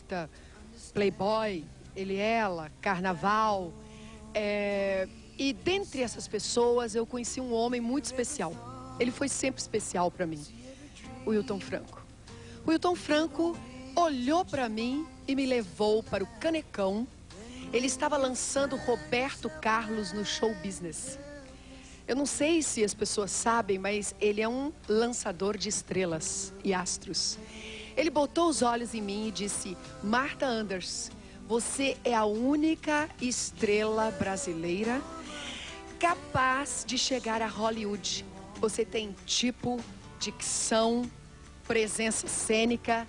Anitta, Playboy, ele, ela, Carnaval. E dentre essas pessoas eu conheci um homem muito especial. Ele foi sempre especial para mim, o Hylton Franco. O Hylton Franco olhou para mim e me levou para o Canecão. Ele estava lançando Roberto Carlos no show business. Eu não sei se as pessoas sabem, mas ele é um lançador de estrelas e astros. Ele botou os olhos em mim e disse: Martha Anders, você é a única estrela brasileira capaz de chegar a Hollywood. Você tem tipo, dicção, presença cênica.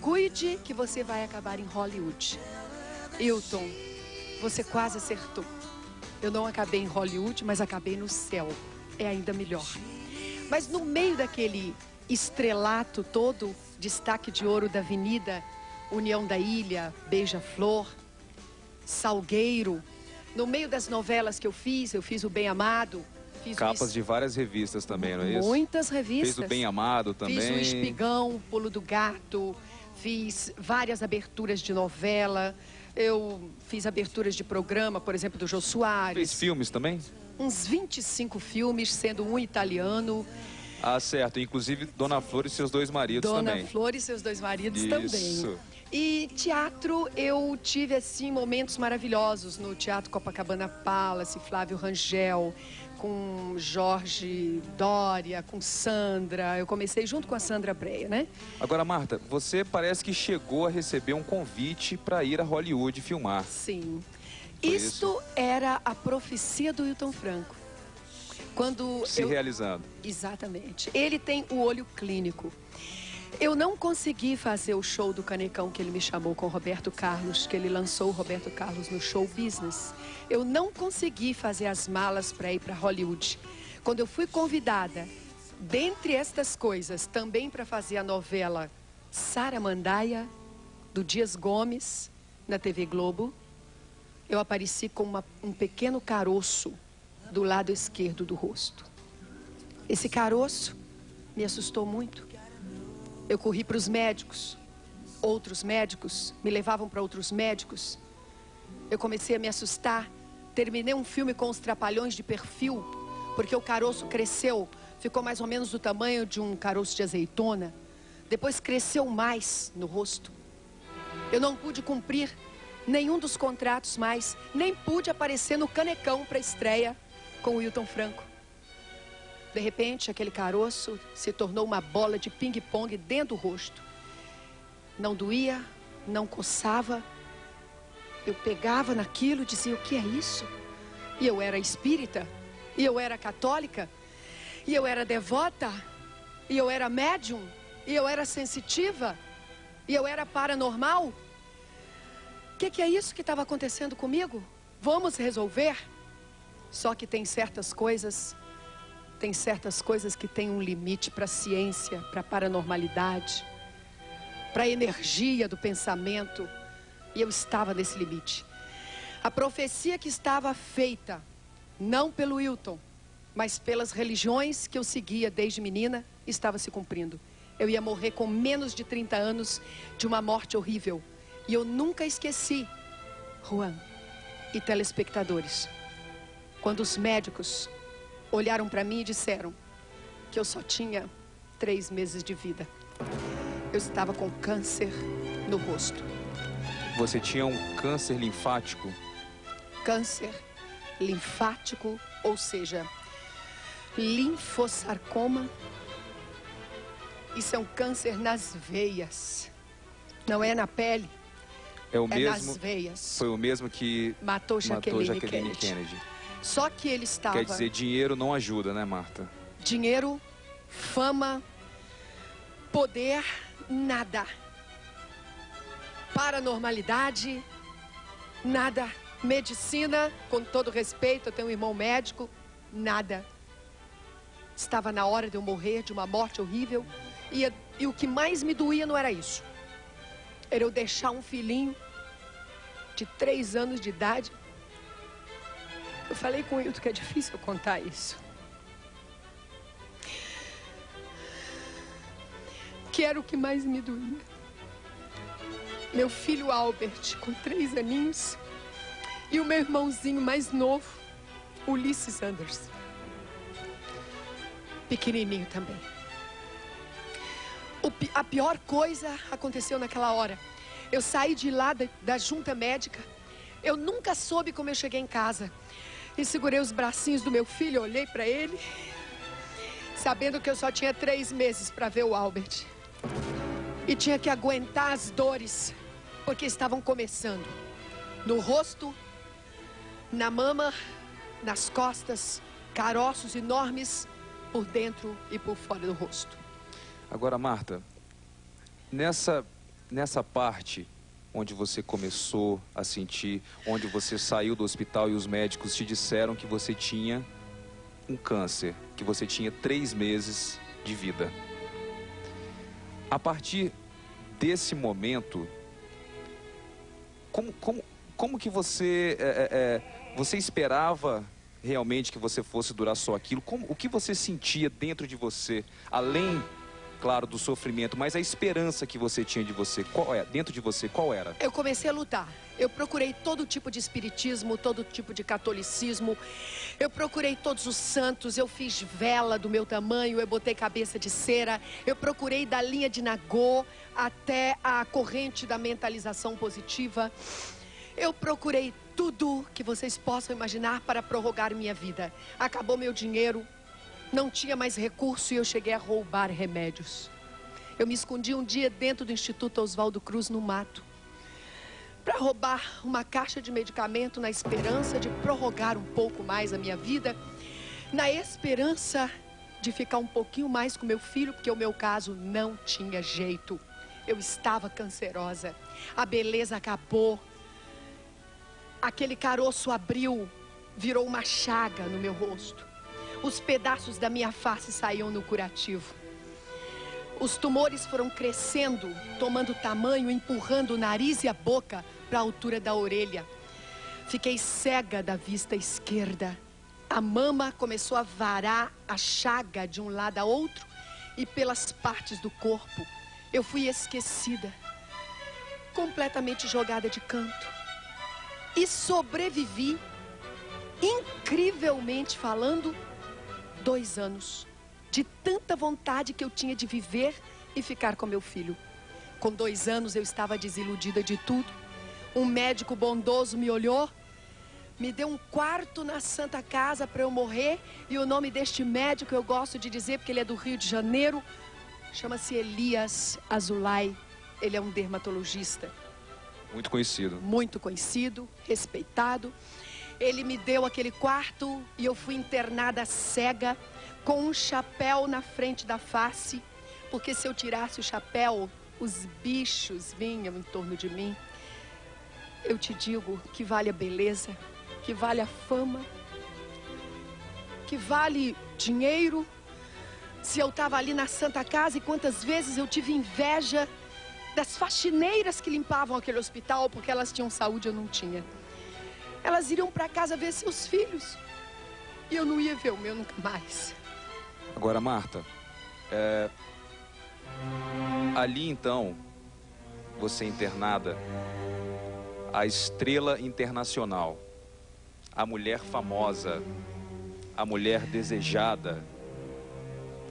Cuide que você vai acabar em Hollywood. Hylton, você quase acertou. Eu não acabei em Hollywood, mas acabei no céu. É ainda melhor. Mas no meio daquele estrelato todo, destaque de ouro da Avenida, União da Ilha, Beija-Flor, Salgueiro, no meio das novelas que eu fiz o Bem Amado. Fiz capas de várias revistas também, não é isso? Muitas revistas. Fez o Bem Amado também. Fiz o Espigão, Pulo do Gato, fiz várias aberturas de novela. Eu fiz aberturas de programa, por exemplo, do Jô Soares. Fez filmes também? Uns 25 filmes, sendo um italiano. Ah, certo. Inclusive Dona Flor e seus dois maridos também. Dona Flor e seus dois maridos Isso. também. E teatro, eu tive, assim, momentos maravilhosos no Teatro Copacabana Palace, Flávio Rangel, com Jorge Doria, com Sandra. Eu comecei junto com a Sandra Breia, né? Agora, Martha, você parece que chegou a receber um convite para ir a Hollywood filmar. Sim. Foi Isto isso? era a profecia do Hylton Franco. Quando realizando. Exatamente. Ele tem o olho clínico. Eu não consegui fazer o show do Canecão que ele me chamou com o Roberto Carlos, que ele lançou o Roberto Carlos no show business. Eu não consegui fazer as malas para ir para Hollywood. Quando eu fui convidada, dentre estas coisas, também para fazer a novela Sara Mandaia, do Dias Gomes, na TV Globo, eu apareci com um pequeno caroço do lado esquerdo do rosto. Esse caroço me assustou muito. Eu corri para os médicos, outros médicos me levavam para outros médicos. Eu comecei a me assustar, terminei um filme com os Trapalhões de perfil, porque o caroço cresceu, ficou mais ou menos do tamanho de um caroço de azeitona. Depois cresceu mais no rosto. Eu não pude cumprir nenhum dos contratos mais, nem pude aparecer no Canecão para estreia com o Hylton Franco. De repente, aquele caroço se tornou uma bola de ping-pong dentro do rosto. Não doía, não coçava. Eu pegava naquilo e dizia: o que é isso? E eu era espírita, e eu era católica, e eu era devota, e eu era médium, e eu era sensitiva, e eu era paranormal. O que é isso que estava acontecendo comigo? Vamos resolver? Só que tem certas coisas que têm um limite para a ciência, para a paranormalidade, para a energia do pensamento. E eu estava nesse limite. A profecia que estava feita, não pelo Hylton, mas pelas religiões que eu seguia desde menina, estava se cumprindo. Eu ia morrer com menos de 30 anos de uma morte horrível. E eu nunca esqueci, Juan e telespectadores, quando os médicos olharam para mim e disseram que eu só tinha 3 meses de vida. Eu estava com câncer no rosto. Você tinha um câncer linfático? Câncer linfático, ou seja, linfossarcoma. Isso é um câncer nas veias, não é na pele. É o mesmo, nas veias. Foi o mesmo que matou Jacqueline Kennedy. Só que ele estava... Quer dizer, dinheiro não ajuda, né, Martha? Dinheiro, fama, poder, nada. Paranormalidade, nada. Medicina, com todo respeito, eu tenho um irmão médico, nada. Estava na hora de eu morrer, de uma morte horrível. E o que mais me doía não era isso. Era eu deixar um filhinho de 3 anos de idade. Eu falei com o Hylton que é difícil eu contar isso. Que era o que mais me doía. meu filho Albert, com 3 aninhos, e o meu irmãozinho mais novo, Ulysses Anders, pequenininho também. A pior coisa aconteceu naquela hora. Eu saí de lá da junta médica. Eu nunca soube como eu cheguei em casa. E segurei os bracinhos do meu filho, olhei para ele, sabendo que eu só tinha 3 meses para ver o Albert. E tinha que aguentar as dores, porque estavam começando. No rosto, na mama, nas costas, caroços enormes por dentro e por fora do rosto. Agora, Marta, nessa parte onde você começou a sentir, onde você saiu do hospital e os médicos te disseram que você tinha um câncer, que você tinha 3 meses de vida. A partir desse momento, como que você esperava realmente que você fosse durar só aquilo? O que você sentia dentro de você, além, claro, do sofrimento, mas a esperança que você tinha de você, dentro de você, qual era? Eu comecei a lutar. Eu procurei todo tipo de espiritismo, todo tipo de catolicismo. Eu procurei todos os santos, eu fiz vela do meu tamanho, eu botei cabeça de cera. Eu procurei da linha de Nagô até a corrente da mentalização positiva. Eu procurei tudo que vocês possam imaginar para prorrogar minha vida. Acabou meu dinheiro, não tinha mais recurso e eu cheguei a roubar remédios. Eu me escondi um dia dentro do Instituto Oswaldo Cruz, no mato, para roubar uma caixa de medicamento na esperança de prorrogar um pouco mais a minha vida, na esperança de ficar um pouquinho mais com meu filho, porque o meu caso não tinha jeito. Eu estava cancerosa, a beleza acabou, aquele caroço abriu, virou uma chaga no meu rosto. Os pedaços da minha face saíam no curativo. Os tumores foram crescendo, tomando tamanho, empurrando o nariz e a boca para a altura da orelha. Fiquei cega da vista esquerda. A mama começou a varar a chaga de um lado a outro e pelas partes do corpo. Eu fui esquecida, completamente jogada de canto. E sobrevivi, incrivelmente falando, 2 anos. De tanta vontade que eu tinha de viver e ficar com meu filho. Com 2 anos eu estava desiludida de tudo. Um médico bondoso me olhou, me deu um quarto na Santa Casa para eu morrer. E o nome deste médico eu gosto de dizer porque ele é do Rio de Janeiro. Chama-se Elias Azulay. Ele é um dermatologista. Muito conhecido. Muito conhecido, respeitado. Ele me deu aquele quarto e eu fui internada cega, com um chapéu na frente da face, porque se eu tirasse o chapéu, os bichos vinham em torno de mim. Eu te digo que vale a beleza, que vale a fama, que vale dinheiro. Se eu estava ali na Santa Casa e quantas vezes eu tive inveja das faxineiras que limpavam aquele hospital, porque elas tinham saúde e eu não tinha. Elas iriam para casa ver seus filhos e eu não ia ver o meu nunca mais. Agora, Marta, ali então, você internada, a estrela internacional, a mulher famosa, a mulher desejada,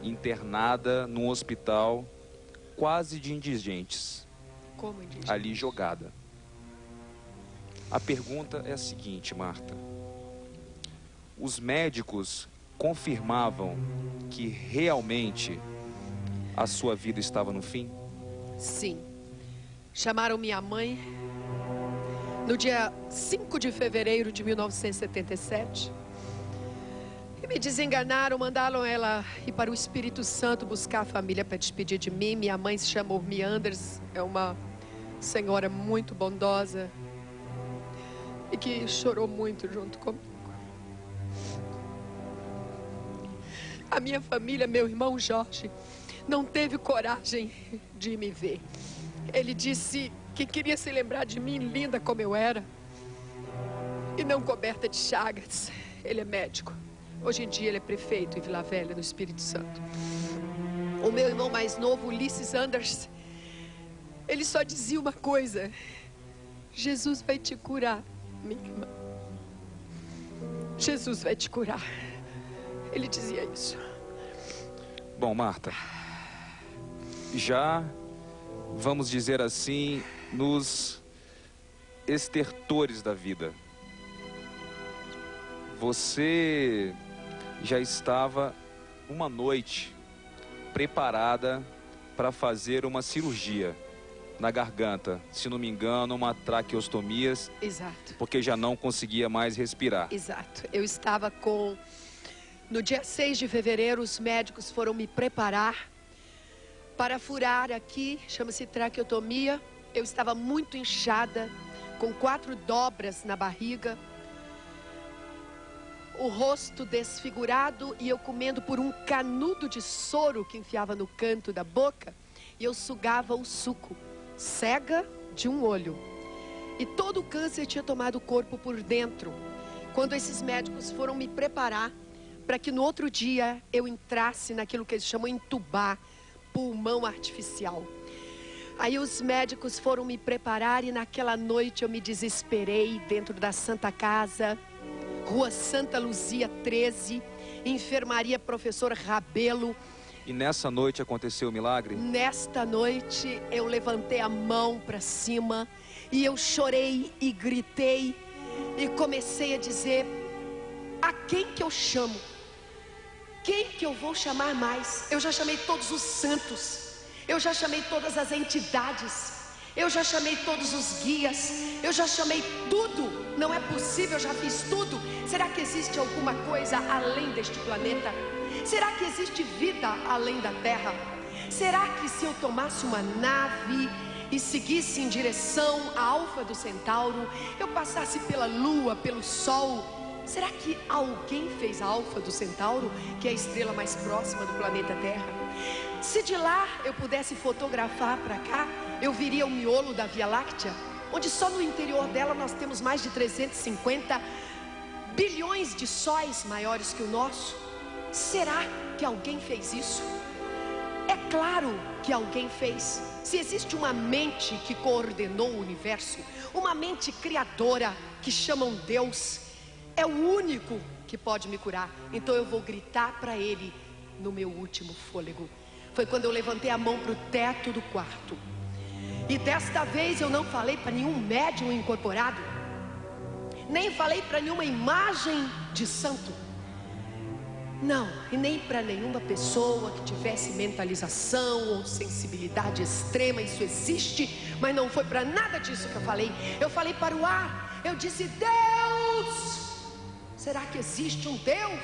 internada num hospital quase de indigentes, Como indigente? ali jogada. A pergunta é a seguinte, Marta. Os médicos confirmavam que realmente a sua vida estava no fim? Sim. Chamaram minha mãe no dia 5 de fevereiro de 1977 e me desenganaram, mandaram ela ir para o Espírito Santo buscar a família para despedir de mim. Minha mãe se chama Urmi Anders, é uma senhora muito bondosa e que chorou muito junto comigo. A minha família, meu irmão Jorge, não teve coragem de me ver. Ele disse que queria se lembrar de mim, linda como eu era, e não coberta de chagas. Ele é médico. Hoje em dia ele é prefeito em Vila Velha, no Espírito Santo. O meu irmão mais novo, Ulysses Anders, ele só dizia uma coisa: Jesus vai te curar, minha irmã. Jesus vai te curar. Ele dizia isso. Bom, Marta, já, vamos dizer assim, nos estertores da vida, você já estava uma noite preparada para fazer uma cirurgia na garganta, se não me engano, uma traqueostomia. Exato. Porque já não conseguia mais respirar. Exato. Eu estava com... No dia 6 de fevereiro, os médicos foram me preparar para furar aqui, chama-se traqueotomia. Eu estava muito inchada, com 4 dobras na barriga, o rosto desfigurado e eu comendo por um canudo de soro que enfiava no canto da boca, e eu sugava o suco, cega de um olho. E todo o câncer tinha tomado o corpo por dentro. Quando esses médicos foram me preparar para que no outro dia eu entrasse naquilo que eles chamam de entubar, pulmão artificial. Aí os médicos foram me preparar e naquela noite eu me desesperei dentro da Santa Casa, Rua Santa Luzia 13, enfermaria Professor Rabelo. E nessa noite aconteceu o milagre? Nesta noite eu levantei a mão para cima e eu chorei e gritei e comecei a dizer: a quem que eu chamo? Quem que eu vou chamar mais? Eu já chamei todos os santos, eu já chamei todas as entidades, eu já chamei todos os guias, eu já chamei tudo. Não é possível, eu já fiz tudo. Será que existe alguma coisa além deste planeta? Será que existe vida além da Terra? Será que se eu tomasse uma nave e seguisse em direção à Alfa do Centauro, eu passasse pela Lua, pelo Sol, será que alguém fez a Alfa do Centauro, que é a estrela mais próxima do planeta Terra? Se de lá eu pudesse fotografar para cá, eu viria o miolo da Via Láctea, onde só no interior dela nós temos mais de 350 bilhões de sóis maiores que o nosso. Será que alguém fez isso? É claro que alguém fez. Se existe uma mente que coordenou o universo, uma mente criadora que chamam Deus, é o único que pode me curar. Então eu vou gritar para Ele no meu último fôlego. Foi quando eu levantei a mão para o teto do quarto. E desta vez eu não falei para nenhum médium incorporado, nem falei para nenhuma imagem de santo. Não, e nem para nenhuma pessoa que tivesse mentalização ou sensibilidade extrema. Isso existe, mas não foi para nada disso que eu falei. Eu falei para o ar, eu disse: Deus, será que existe um Deus?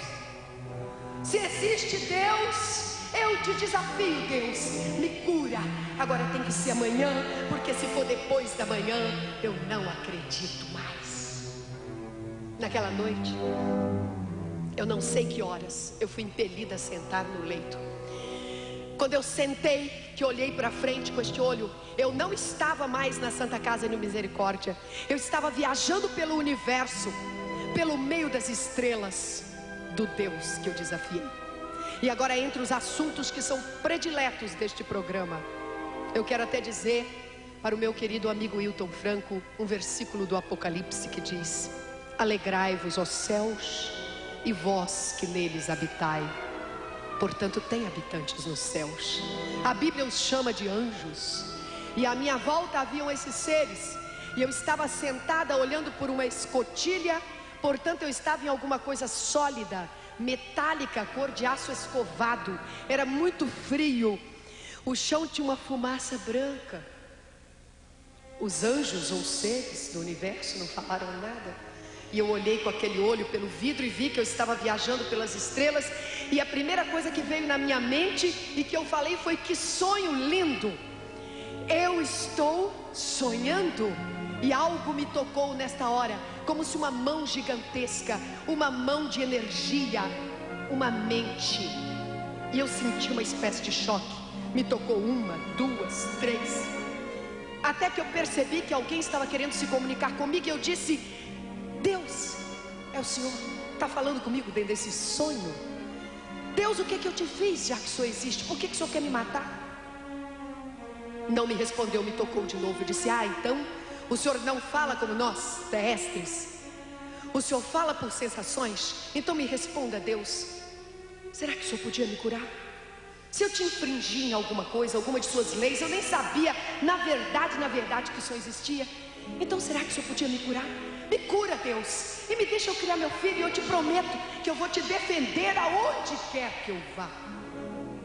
Se existe Deus, eu te desafio, Deus, me cura. Agora tem que ser amanhã, porque se for depois da manhã, eu não acredito mais. Naquela noite, eu não sei que horas, eu fui impelida a sentar no leito. Quando eu sentei, que olhei para frente com este olho, eu não estava mais na Santa Casa de Misericórdia. Eu estava viajando pelo universo, pelo meio das estrelas do Deus que eu desafiei. E agora, entre os assuntos que são prediletos deste programa, eu quero até dizer para o meu querido amigo Hilton Franco um versículo do Apocalipse que diz: alegrai-vos, ó céus, e vós que neles habitai. Portanto, tem habitantes nos céus. A Bíblia os chama de anjos. E à minha volta haviam esses seres. E eu estava sentada olhando por uma escotilha. Portanto, eu estava em alguma coisa sólida, metálica, cor de aço escovado. Era muito frio. O chão tinha uma fumaça branca. Os anjos ou seres do universo não falaram nada. E eu olhei com aquele olho pelo vidro e vi que eu estava viajando pelas estrelas. E a primeira coisa que veio na minha mente e que eu falei foi: que sonho lindo! Eu estou sonhando. E algo me tocou nesta hora, como se uma mão gigantesca, uma mão de energia, uma mente. E eu senti uma espécie de choque. Me tocou 1, 2, 3. Até que eu percebi que alguém estava querendo se comunicar comigo. E eu disse: Deus, é o Senhor, está falando comigo dentro desse sonho? Deus, o que é que eu te fiz, já que o Senhor existe? Por que o Senhor quer me matar? Não me respondeu, me tocou de novo. Disse: ah, então o senhor não fala como nós, terrestres? O senhor fala por sensações? Então me responda, Deus. Será que o senhor podia me curar? Se eu te infringi em alguma coisa, alguma de suas leis, eu nem sabia, na verdade, que o senhor existia. Então será que o senhor podia me curar? Me cura, Deus, e me deixa eu criar meu filho, e eu te prometo que eu vou te defender aonde quer que eu vá.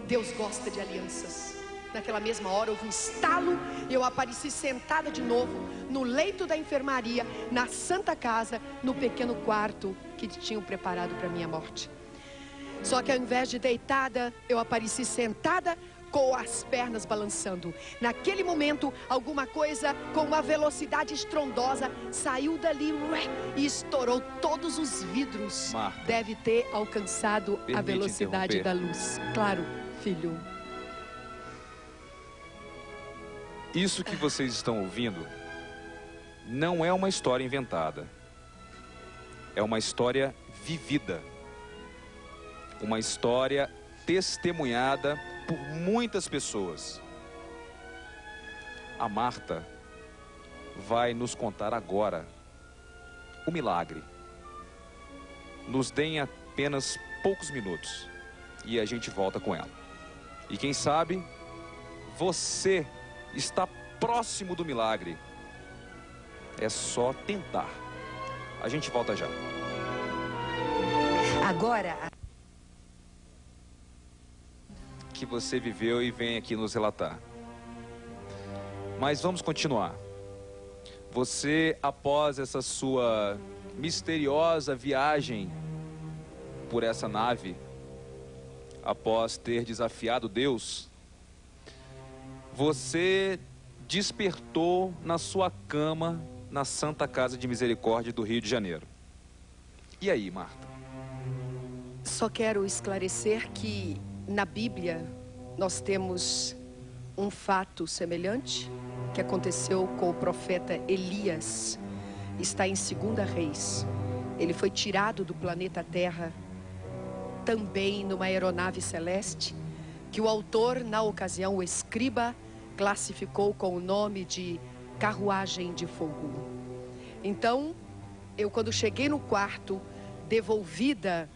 Deus gosta de alianças. Naquela mesma hora houve um estalo e eu apareci sentada de novo no leito da enfermaria, na Santa Casa, no pequeno quarto que tinham preparado para minha morte. Só que ao invés de deitada, eu apareci sentada com as pernas balançando. Naquele momento, alguma coisa com uma velocidade estrondosa saiu dali e estourou todos os vidros. Marta, deve ter alcançado a velocidade da luz. Claro, filho. Isso que vocês estão ouvindo não é uma história inventada. É uma história vivida. Uma história testemunhada por muitas pessoas. A Marta vai nos contar agora o milagre. Nos deem apenas poucos minutos e a gente volta com ela. E quem sabe você está próximo do milagre. É só tentar. A gente volta já. Agora que você viveu e vem aqui nos relatar. Mas vamos continuar. Você, após essa sua misteriosa viagem por essa nave, após ter desafiado Deus, você despertou na sua cama na Santa Casa de Misericórdia do Rio de Janeiro. E aí, Marta? Só quero esclarecer que na Bíblia nós temos um fato semelhante que aconteceu com o profeta Elias. Está em 2 Reis. Ele foi tirado do planeta Terra também numa aeronave celeste, que o autor, na ocasião, o escriba, classificou com o nome de carruagem de fogo. Então, eu quando cheguei no quarto, devolvida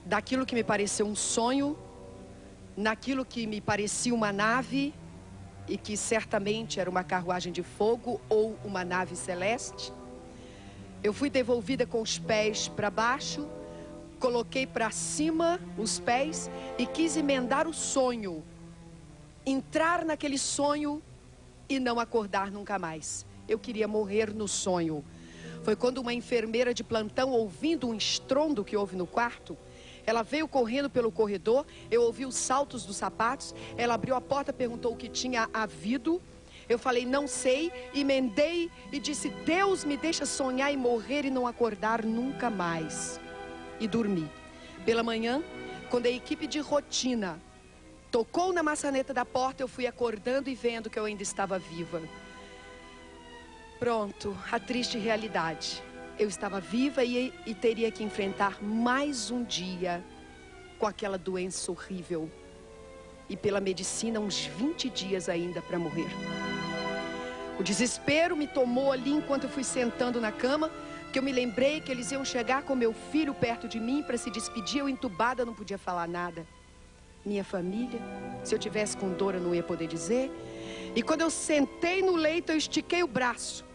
daquilo que me pareceu um sonho, naquilo que me parecia uma nave, e que certamente era uma carruagem de fogo ou uma nave celeste, eu fui devolvida com os pés para baixo, coloquei para cima os pés e quis emendar o sonho, entrar naquele sonho e não acordar nunca mais. Eu queria morrer no sonho. Foi quando uma enfermeira de plantão, ouvindo um estrondo que houve no quarto, ela veio correndo pelo corredor, eu ouvi os saltos dos sapatos, ela abriu a porta, perguntou o que tinha havido. Eu falei, não sei, emendei e disse, Deus me deixa sonhar e morrer e não acordar nunca mais. E dormi. Pela manhã, quando a equipe de rotina tocou na maçaneta da porta, eu fui acordando e vendo que eu ainda estava viva. Pronto, a triste realidade. Eu estava viva e teria que enfrentar mais um dia com aquela doença horrível. E pela medicina, uns 20 dias ainda para morrer. O desespero me tomou ali enquanto eu fui sentando na cama, que eu me lembrei que eles iam chegar com meu filho perto de mim para se despedir. Eu entubada, não podia falar nada. Minha família, se eu tivesse com dor eu não ia poder dizer. E quando eu sentei no leito, eu estiquei o braço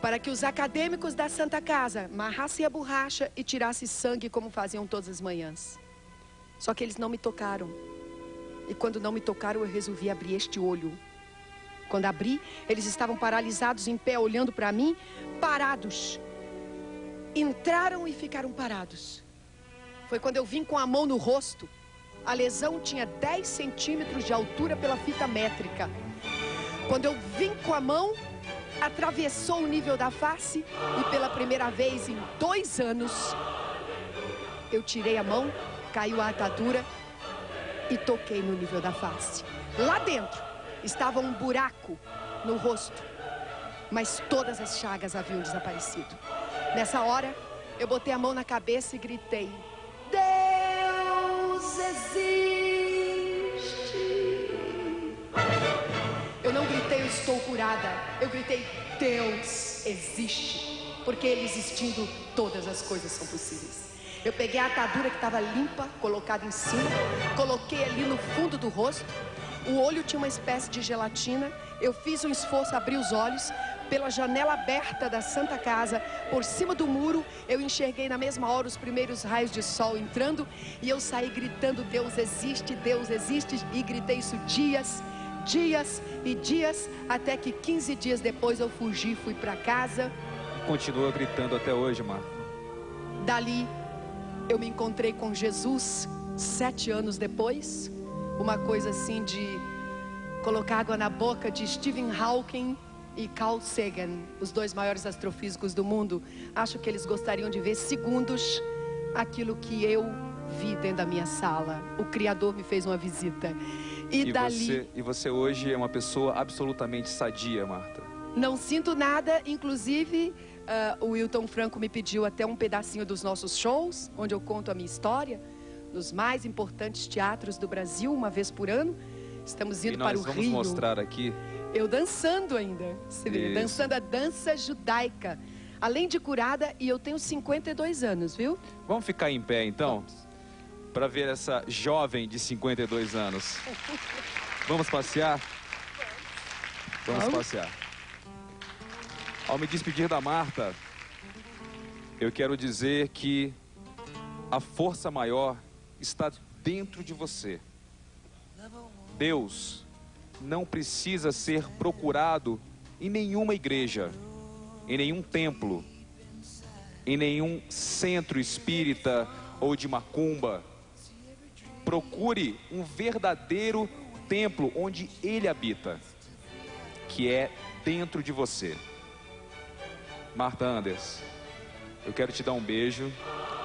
para que os acadêmicos da Santa Casa amarrassem a borracha e tirassem sangue como faziam todas as manhãs. Só que eles não me tocaram. E quando não me tocaram, eu resolvi abrir este olho. Quando abri, eles estavam paralisados em pé, olhando para mim, parados. Entraram e ficaram parados. Foi quando eu vim com a mão no rosto. A lesão tinha 10 centímetros de altura pela fita métrica. Quando eu vim com a mão, atravessou o nível da face e pela primeira vez em 2 anos, eu tirei a mão, caiu a atadura e toquei no nível da face. Lá dentro estava um buraco no rosto, mas todas as chagas haviam desaparecido. Nessa hora, eu botei a mão na cabeça e gritei, Deus existe! eu gritei: Deus existe, porque Ele existindo, todas as coisas são possíveis. Eu peguei a atadura que estava limpa, colocada em cima, coloquei ali no fundo do rosto. O olho tinha uma espécie de gelatina. Eu fiz um esforço, abri os olhos. Pela janela aberta da Santa Casa, por cima do muro, eu enxerguei na mesma hora os primeiros raios de sol entrando. E eu saí gritando: Deus existe, e gritei isso dias e dias, até que 15 dias depois eu fugi, fui para casa. Continua gritando até hoje, Marta. Dali, eu me encontrei com Jesus 7 anos depois. Uma coisa assim de colocar água na boca de Stephen Hawking e Carl Sagan, os 2 maiores astrofísicos do mundo. Acho que eles gostariam de ver segundos aquilo que eu vi dentro da minha sala. O Criador me fez uma visita. E dali... Você hoje é uma pessoa absolutamente sadia, Marta. Não sinto nada, inclusive o Wilton Franco me pediu até um pedacinho dos nossos shows, onde eu conto a minha história, nos mais importantes teatros do Brasil, uma vez por ano. Estamos indo para o Rio. Nós vamos mostrar aqui. Eu dançando ainda, você vê, dançando a dança judaica, além de curada, e eu tenho 52 anos, viu? Vamos ficar em pé então, para ver essa jovem de 52 anos. Vamos passear? Vamos passear. Ao me despedir da Marta, eu quero dizer que a força maior está dentro de você. Deus não precisa ser procurado em nenhuma igreja, em nenhum templo, em nenhum centro espírita ou de macumba. Procure um verdadeiro templo onde Ele habita, que é dentro de você. Marta Anders, eu quero te dar um beijo.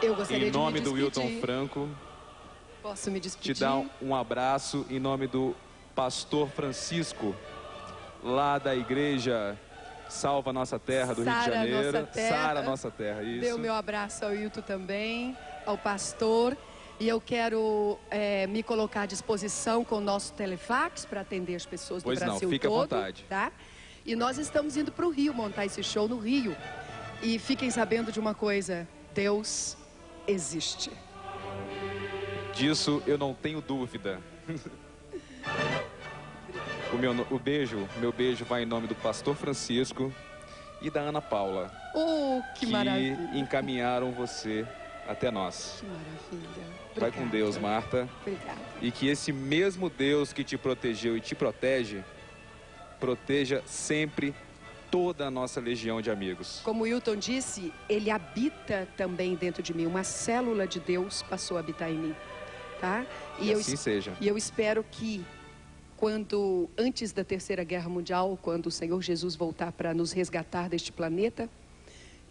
Eu gostaria em nome de me do Wilton Franco. Posso me despedir? Te dar um abraço em nome do Pastor Francisco, lá da igreja Salva Nossa Terra do Rio de Janeiro. Sara Nossa Terra, isso. Deu meu abraço ao Wilton também, ao pastor. E eu quero me colocar à disposição com o nosso telefax para atender as pessoas do Brasil todo. Pois não, fique à vontade. Tá? E nós estamos indo para o Rio, montar esse show no Rio. E fiquem sabendo de uma coisa: Deus existe. Disso eu não tenho dúvida. Meu beijo vai em nome do Pastor Francisco e da Ana Paula. Oh, que maravilha. Que encaminharam você até nós. Que maravilha. Obrigada. Vai com Deus, Marta. Obrigada. E que esse mesmo Deus que te protegeu e te protege, proteja sempre toda a nossa legião de amigos. Como o Wilton disse, Ele habita também dentro de mim. Uma célula de Deus passou a habitar em mim. Tá? E assim seja. E eu espero que antes da Terceira Guerra Mundial, quando o Senhor Jesus voltar para nos resgatar deste planeta,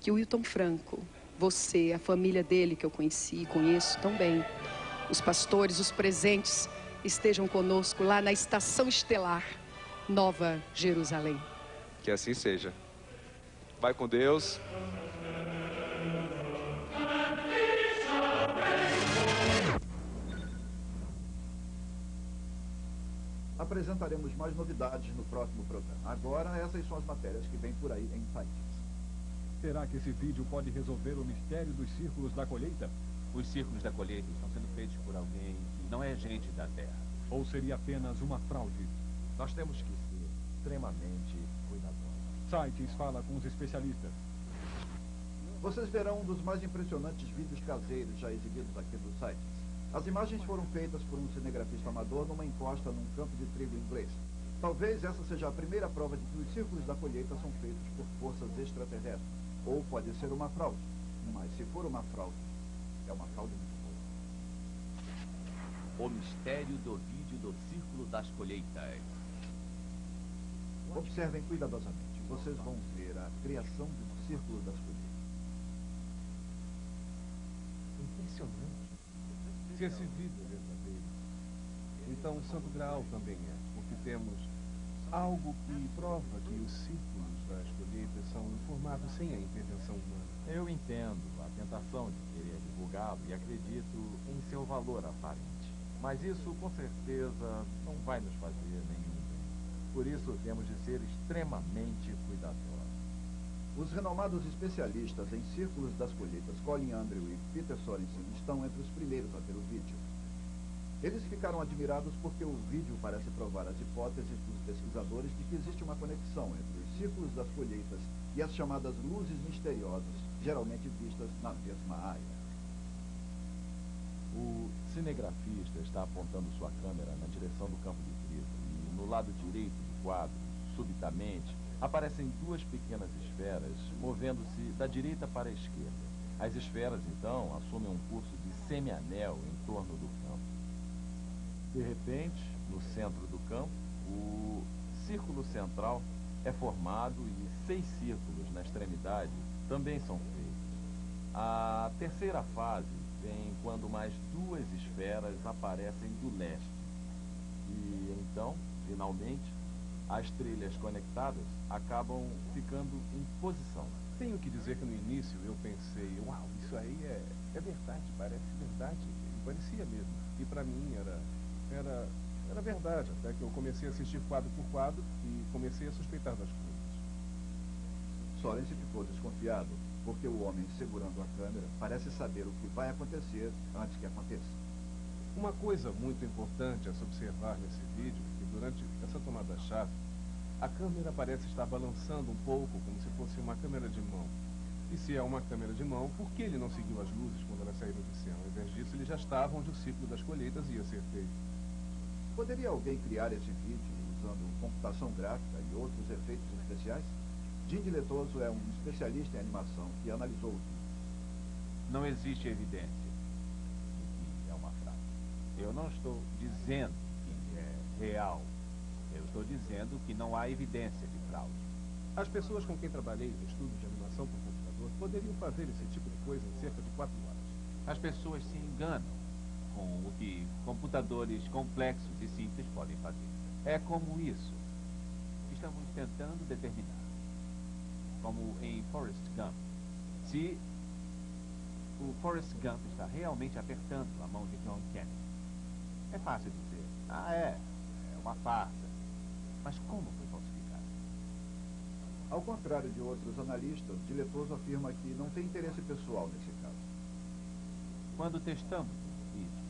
que o Wilton Franco, você, a família dele que eu conheci e conheço tão bem, os pastores, os presentes, estejam conosco lá na Estação Estelar, Nova Jerusalém. Que assim seja. Vai com Deus. Apresentaremos mais novidades no próximo programa. Agora, essas são as matérias que vêm por aí em sites. Será que esse vídeo pode resolver o mistério dos círculos da colheita? Os círculos da colheita estão sendo feitos por alguém que não é gente da Terra. Ou seria apenas uma fraude? Nós temos que ser extremamente cuidadosos. Sites fala com os especialistas. Vocês verão um dos mais impressionantes vídeos caseiros já exibidos aqui no site. As imagens foram feitas por um cinegrafista amador numa encosta num campo de trigo inglês. Talvez essa seja a primeira prova de que os círculos da colheita são feitos por forças extraterrestres. Ou pode ser uma fraude. Mas se for uma fraude, é uma fraude muito boa. O mistério do vídeo do Círculo das Colheitas. Observem cuidadosamente. Vocês vão ver a criação do Círculo das Colheitas. Impressionante. Se esse vídeo é verdadeiro, então o Santo Graal também é, porque temos algo que prova que os círculos das colheitas são formados sem a intervenção humana. Eu entendo a tentação de querer divulgá-lo e acredito em seu valor aparente. Mas isso, com certeza, não vai nos fazer nenhum bem. por isso temos de ser extremamente cuidadosos. Os renomados especialistas em círculos das colheitas Colin Andrew e Peter Sorensen estão entre os primeiros a ter o vídeo. Eles ficaram admirados porque o vídeo parece provar as hipóteses dos pesquisadores de que existe uma conexão entre os círculos das colheitas e as chamadas luzes misteriosas, geralmente vistas na mesma área. O cinegrafista está apontando sua câmera na direção do campo de trigo e no lado direito do quadro, subitamente, aparecem duas pequenas esferas movendo-se da direita para a esquerda. As esferas, então, assumem um curso de semianel em torno do campo. De repente, no centro do campo, o círculo central é formado e 6 círculos na extremidade também são feitos. A terceira fase vem quando mais 2 esferas aparecem do leste. E então, finalmente, as trilhas conectadas acabam ficando em posição. Tenho que dizer que no início eu pensei, uau, isso aí é verdade, parece verdade. E parecia mesmo. E para mim era verdade, até que eu comecei a assistir quadro por quadro e comecei a suspeitar das coisas. Sorensen ficou desconfiado, porque o homem segurando a câmera parece saber o que vai acontecer antes que aconteça. Uma coisa muito importante a se observar nesse vídeo é que durante essa tomada-chave, a câmera parece estar balançando um pouco, como se fosse uma câmera de mão. E se é uma câmera de mão, por que ele não seguiu as luzes quando elas saíram de cena? Ao invés disso, ele já estava onde o ciclo das colheitas ia ser feito. Poderia alguém criar esse vídeo usando computação gráfica e outros efeitos especiais? Jim Diletoso é um especialista em animação que analisou o vídeo. Não existe evidência de que é uma fraude. Eu não estou dizendo que é real. Eu estou dizendo que não há evidência de fraude. As pessoas com quem trabalhei no estudo de animação por computador poderiam fazer esse tipo de coisa em cerca de 4 horas. As pessoas se enganam com o que computadores complexos e simples podem fazer. É como isso. Estamos tentando determinar. Como em Forrest Gump. Se o Forrest Gump está realmente apertando a mão de John Kennedy. É fácil dizer, é uma farsa. Mas como foi falsificado? Ao contrário de outros analistas, Diletoso afirma que não tem interesse pessoal nesse caso. Quando testamos o vídeo,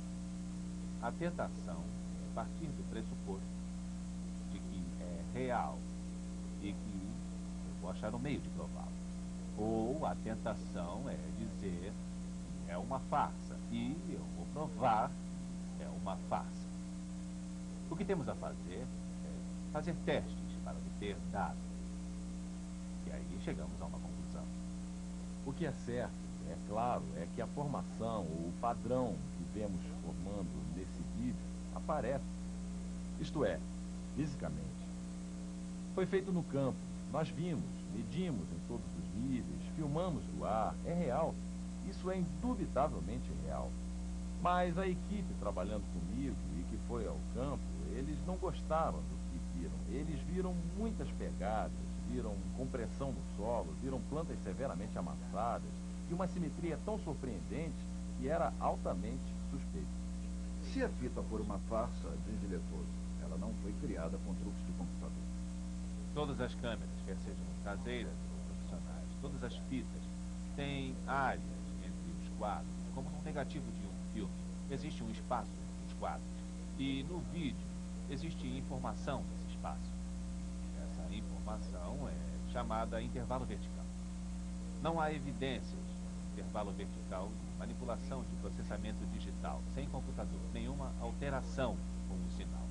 a tentação é partir do pressuposto de que é real e que eu vou achar um meio de prová-lo. Ou a tentação é dizer que é uma farsa e eu vou provar que é uma farsa. O que temos a fazer é fazer testes para obter dados. E aí chegamos a uma conclusão. O que é certo, é claro, é que a formação ou o padrão que vemos formando nesse vídeo aparece. Isto é, fisicamente. Foi feito no campo. Nós vimos, medimos em todos os níveis, filmamos do ar. É real. Isso é indubitavelmente real. Mas a equipe trabalhando comigo e que foi ao campo, eles não gostaram do que viram. Eles viram muitas pegadas, viram compressão no solo, viram plantas severamente amassadas e uma simetria tão surpreendente que era altamente suspeita. Se a fita for uma farsa, diz Diletoso, ela não foi criada com truques de computador. Todas as câmeras, quer sejam caseiras ou profissionais, todas as fitas, têm áreas entre os quadros, como no negativo de um filme. Existe um espaço entre os quadros. E no vídeo, existe informação nesse espaço. Essa informação é chamada intervalo vertical. Não há evidências de intervalo vertical de manipulação de processamento digital, sem computador, nenhuma alteração com o sinal.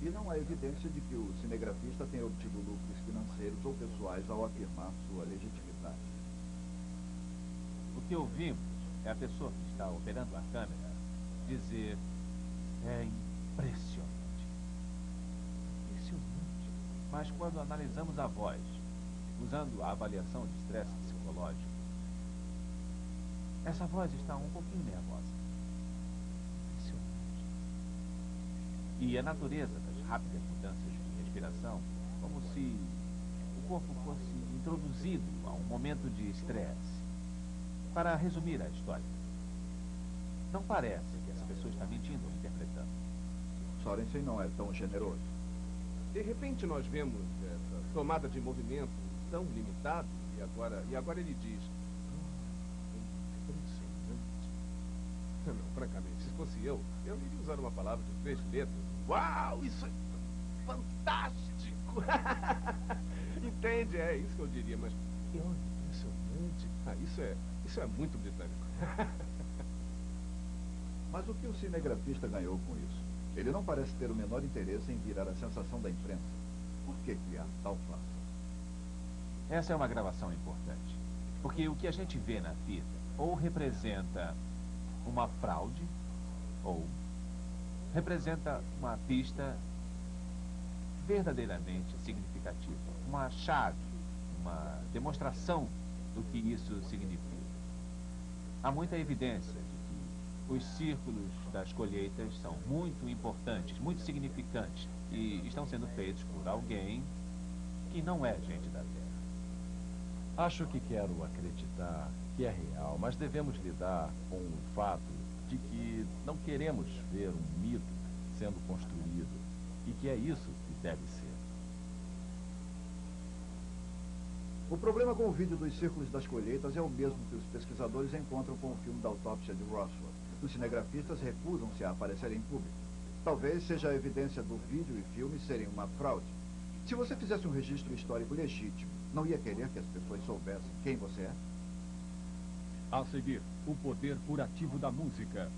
E não há evidência de que o cinegrafista tenha obtido lucros financeiros ou pessoais ao afirmar sua legitimidade. O que ouvimos é a pessoa que está operando a câmera dizer: é impressionante. Impressionante. Mas quando analisamos a voz, usando a avaliação de estresse psicológico, essa voz está um pouquinho nervosa. Impressionante. E a natureza das rápidas mudanças de respiração, como se o corpo fosse introduzido a um momento de estresse. Para resumir a história, não parece que essa pessoa está mentindo ou interpretando. Sorensen não é tão generoso. De repente nós vemos essa tomada de movimento tão limitada e agora ele diz... impressionante. Não, francamente, se fosse eu iria usar uma palavra de 3 letras. Uau, isso é fantástico! Entende? É isso que eu diria, mas... Que impressionante. Isso é muito britânico. Mas o que o cinegrafista ganhou com isso? Ele não parece ter o menor interesse em virar a sensação da imprensa. Por que criar tal farsa? Essa é uma gravação importante. Porque o que a gente vê na fita ou representa uma fraude ou representa uma pista verdadeiramente significativa. Uma chave, uma demonstração do que isso significa. Há muita evidência de que os círculos das colheitas são muito importantes, muito significantes e estão sendo feitos por alguém que não é gente da Terra. Acho que quero acreditar que é real, mas devemos lidar com o fato de que não queremos ver um mito sendo construído e que é isso que deve ser. O problema com o vídeo dos círculos das colheitas é o mesmo que os pesquisadores encontram com o filme da autópsia de Roswell. Os cinegrafistas recusam-se a aparecer em público. Talvez seja a evidência do vídeo e filme serem uma fraude. Se você fizesse um registro histórico legítimo, não ia querer que as pessoas soubessem quem você é? A seguir, o poder curativo da música.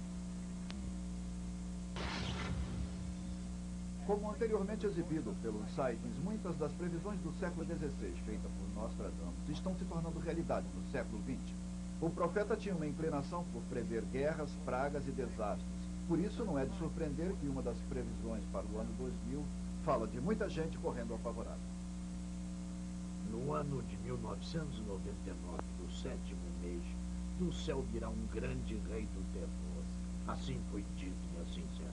Como anteriormente exibido pelos sightings, muitas das previsões do século XVI feitas por Nostradamus estão se tornando realidade no século XX. O profeta tinha uma inclinação por prever guerras, pragas e desastres. Por isso não é de surpreender que uma das previsões para o ano 2000 fala de muita gente correndo apavorada. No ano de 1999, do 7º mês, do céu virá um grande rei do terror. Assim foi dito e assim será.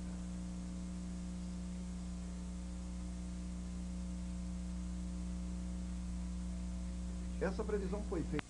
Essa previsão foi feita